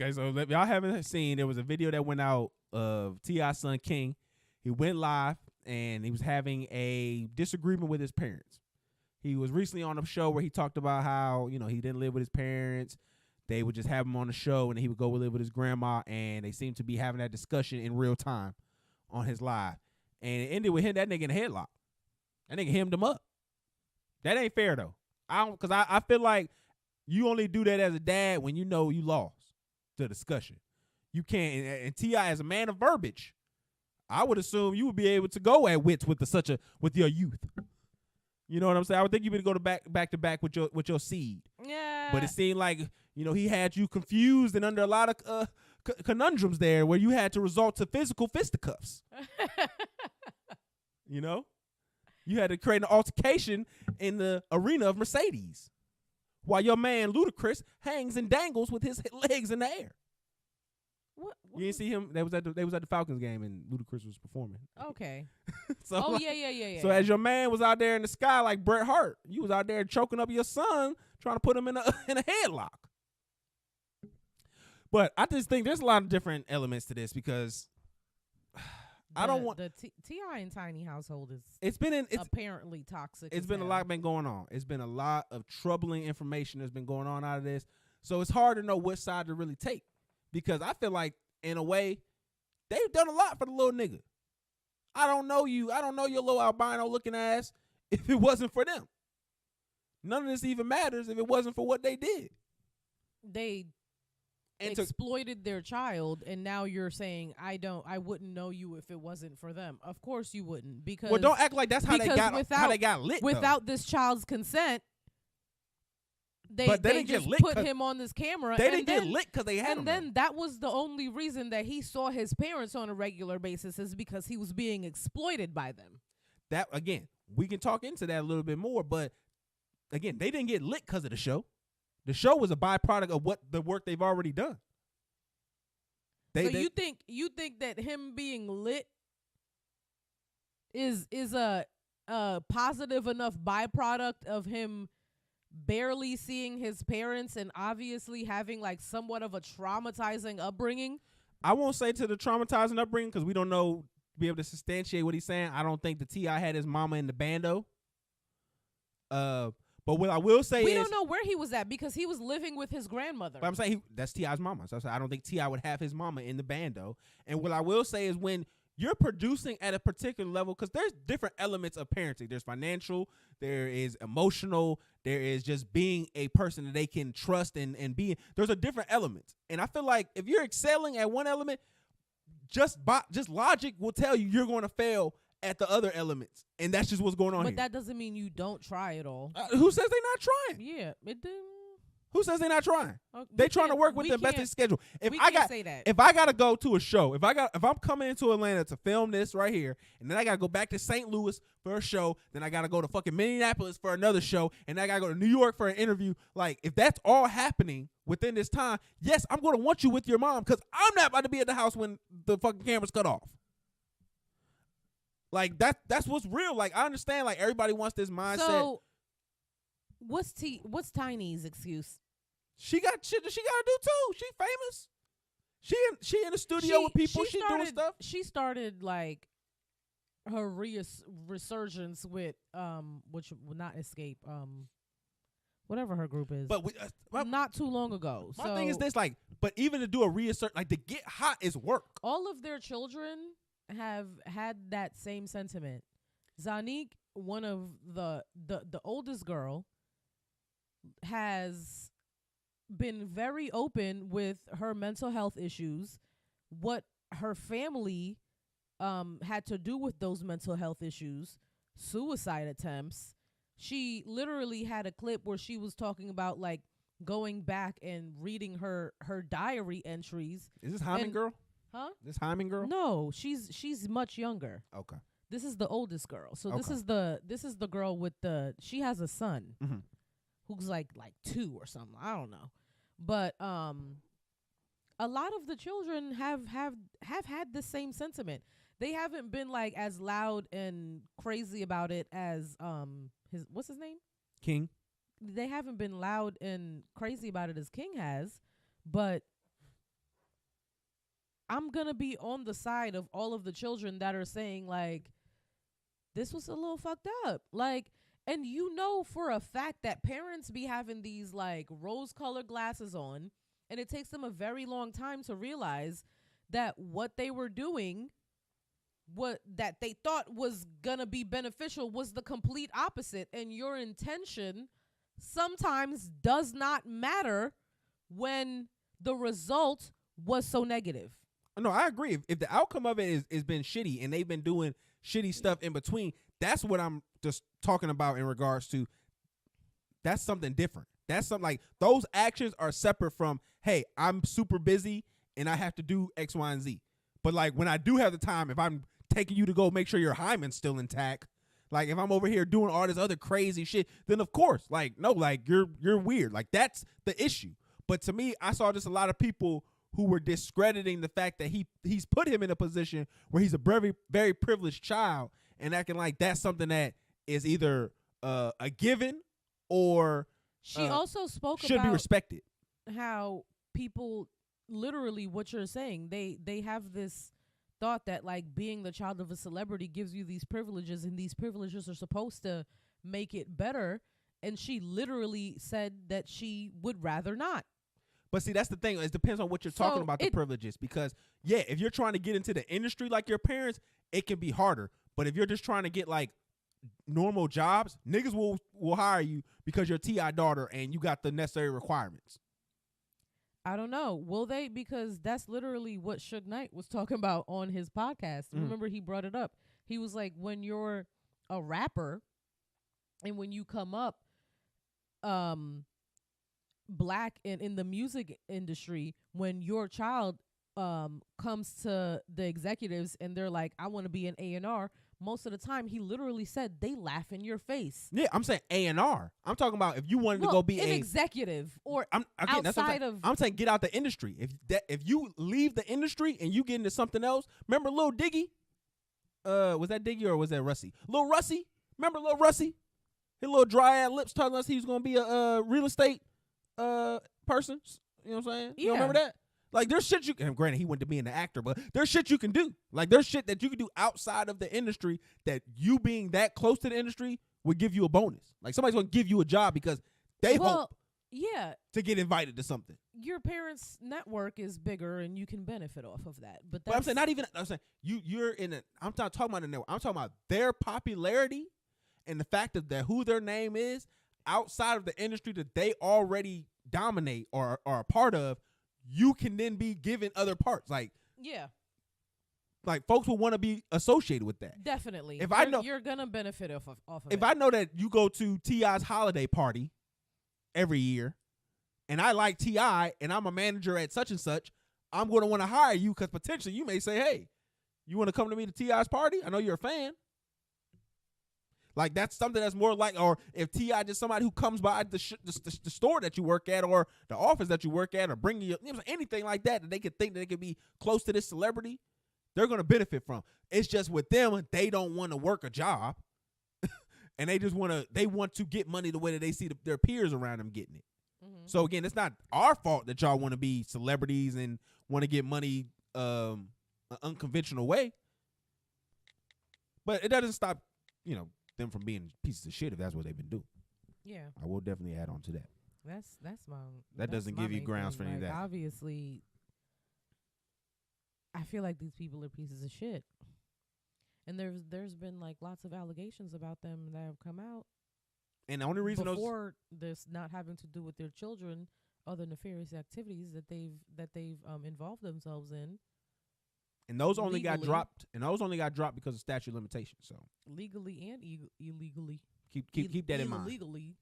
Okay, so if y'all haven't seen, there was a video that went out of T.I.'s son King. He went live and he was having a disagreement with his parents. He was recently on a show where he talked about how, you know, he didn't live with his parents. They would just have him on the show and he would go live with his grandma, and they seemed to be having that discussion in real time on his live. And it ended with him, that nigga in a headlock. That nigga hemmed him up. That ain't fair though. Because I feel like you only do that as a dad when you know you lost the discussion. You can't, and T.I. as a man of verbiage, I would assume you would be able to go at wits with with your youth. You know what I'm saying? I would think you would go to back to back with your seed. Yeah. But it seemed like, you know, he had you confused and under a lot of conundrums there, where you had to resort to physical fisticuffs. You know, you had to create an altercation in the arena of Mercedes, while your man Ludacris hangs and dangles with his legs in the air. What? You didn't see him? They was at the Falcons game and Ludacris was performing. Okay. So yeah. So as your man was out there in the sky like Bret Hart, you was out there choking up your son, trying to put him in a headlock. But I just think there's a lot of different elements to this, because I don't want the T.I. and Tiny household is. It's apparently toxic. It's been a lot been going on. It's been a lot of troubling information that's been going on out of this. So it's hard to know which side to really take, because I feel like in a way they've done a lot for the little nigga. I don't know you. I don't know your little albino looking ass if it wasn't for them. None of this even matters if it wasn't for what they did. They exploited their child, and now you're saying I wouldn't know you if it wasn't for them. Of course you wouldn't, because don't act like that's how they got lit. Without this child's consent, they didn't just get lit put him on this camera. They didn't get lit because they had him. And then that was the only reason that he saw his parents on a regular basis, is because he was being exploited by them. That, again, we can talk into that a little bit more, but again, they didn't get lit because of the show. The show was a byproduct of what the work they've already done. You think that him being lit is a positive enough byproduct of him barely seeing his parents and obviously having like somewhat of a traumatizing upbringing? I won't say to the traumatizing upbringing, because we don't know, be able to substantiate what he's saying. I don't think the T.I. had his mama in the bando. But what I will say we don't know where he was at, because he was living with his grandmother. But I'm saying that's T.I.'s mama. So I don't think T.I. would have his mama in the bando. And what I will say is, when you're producing at a particular level, because there's different elements of parenting. There's financial, there is emotional, there is just being a person that they can trust and be. There's a different element. And I feel like if you're excelling at one element, just logic will tell you you're going to fail at the other elements, and that's just what's going on. But here. that doesn't mean you don't try at all. Who says they're not trying? Yeah, it did. Who says they're not trying? They trying to work with the best schedule. If I gotta go to a show, if I'm coming into Atlanta to film this right here, and then I gotta go back to St. Louis for a show, then I gotta go to fucking Minneapolis for another show, and then I gotta go to New York for an interview. Like, if that's all happening within this time, yes, I'm gonna want you with your mom, because I'm not about to be at the house when the fucking camera's cut off. Like, that's what's real. Like, I understand, like, everybody wants this mindset. So what's Tiny's excuse? She got shit that she gotta do too. She famous. She in the studio with people. She doing stuff. She started like her resurgence with which will not escape whatever her group is. But not too long ago. My thing is this, like, but even to do a reassert, like, to get hot is work. All of their children have had that same sentiment. Zanique, one of the oldest girl, has been very open with her mental health issues, what her family had to do with those mental health issues, suicide attempts. She literally had a clip where she was talking about like going back and reading her diary entries. Is this Hyman girl? Huh? This Hyman girl? No, she's much younger. Okay. This is the oldest girl. So this is the girl with she has a son who's like 2 or something. I don't know. But a lot of the children have had the same sentiment. They haven't been like as loud and crazy about it as what's his name? King. They haven't been loud and crazy about it as King has, but I'm gonna be on the side of all of the children that are saying like, this was a little fucked up. Like, and you know for a fact that parents be having these like rose-colored glasses on, and it takes them a very long time to realize that what they were doing, what that they thought was gonna be beneficial, was the complete opposite. And your intention sometimes does not matter when the result was so negative. No, I agree. If the outcome of it is been shitty and they've been doing shitty stuff in between, that's what I'm just talking about in regards to. That's something different. That's something like those actions are separate from, hey, I'm super busy and I have to do X, Y, and Z. But like when I do have the time, if I'm taking you to go make sure your hymen's still intact, like if I'm over here doing all this other crazy shit, then of course, like, no, like you're weird. Like that's the issue. But to me, I saw just a lot of people who were discrediting the fact that he's put him in a position where he's a very, very privileged child and acting like that's something that is either a given or she also spoke should about be respected. How people literally what you're saying, they have this thought that like being the child of a celebrity gives you these privileges, and these privileges are supposed to make it better. And she literally said that she would rather not. But see, that's the thing. It depends on what you're talking about, the privileges. Because, yeah, if you're trying to get into the industry like your parents, it can be harder. But if you're just trying to get, like, normal jobs, niggas will hire you because you're T.I. daughter and you got the necessary requirements. I don't know. Will they? Because that's literally what Suge Knight was talking about on his podcast. Remember, he brought it up. He was like, when you're a rapper and when you come up, black and in the music industry, when your child comes to the executives and they're like, I want to be an A&R, most of the time he literally said they laugh in your face. Yeah, I'm saying A&R. I'm talking about if you wanted to go be an executive or outside of. I'm saying get out the industry. If you leave the industry and you get into something else, remember Lil Diggy? Was that Diggy or was that Russie? Lil Russie? Remember Lil Russie? His little dry ass lips telling us he was gonna be a real estate person. You know what I'm saying? Yeah. You remember that? Like there's shit and granted he went to being an actor, but there's shit you can do. Like there's shit that you can do outside of the industry that you being that close to the industry would give you a bonus. Like somebody's gonna give you a job because they hope to get invited to something. Your parents' network is bigger and you can benefit off of that. But I'm saying not even I'm saying you're in a I'm not talking about the network. I'm talking about their popularity and the fact of that who their name is outside of the industry that they already dominate or are a part of. You can then be given other parts. Like folks will want to be associated with that. Definitely. If I know you're gonna benefit off of if it. I know that you go to T.I.'s holiday party every year, and I like T.I. and I'm a manager at such and such, I'm going to want to hire you because potentially you may say, hey, you want to come to me to T.I.'s party? I know you're a fan. Like that's something that's more like, or if T.I. just somebody who comes by the store that you work at or the office that you work at or bring you anything like that they could think that they could be close to this celebrity, they're going to benefit from. It's just with them, they don't want to work a job and they just want to get money the way that they see their peers around them getting it. Mm-hmm. So again, it's not our fault that y'all want to be celebrities and want to get money an unconventional way. But it doesn't stop, them from being pieces of shit if that's what they've been doing. Yeah. I will definitely add on to that. That doesn't give you grounds for any of that. Obviously, I feel like these people are pieces of shit. And there's been like lots of allegations about them that have come out. And the only reason before this not having to do with their children, other nefarious activities that they've involved themselves in. And those only got dropped. And those only got dropped because of statute of limitations. So legally and illegally. Keep that in mind. Legally.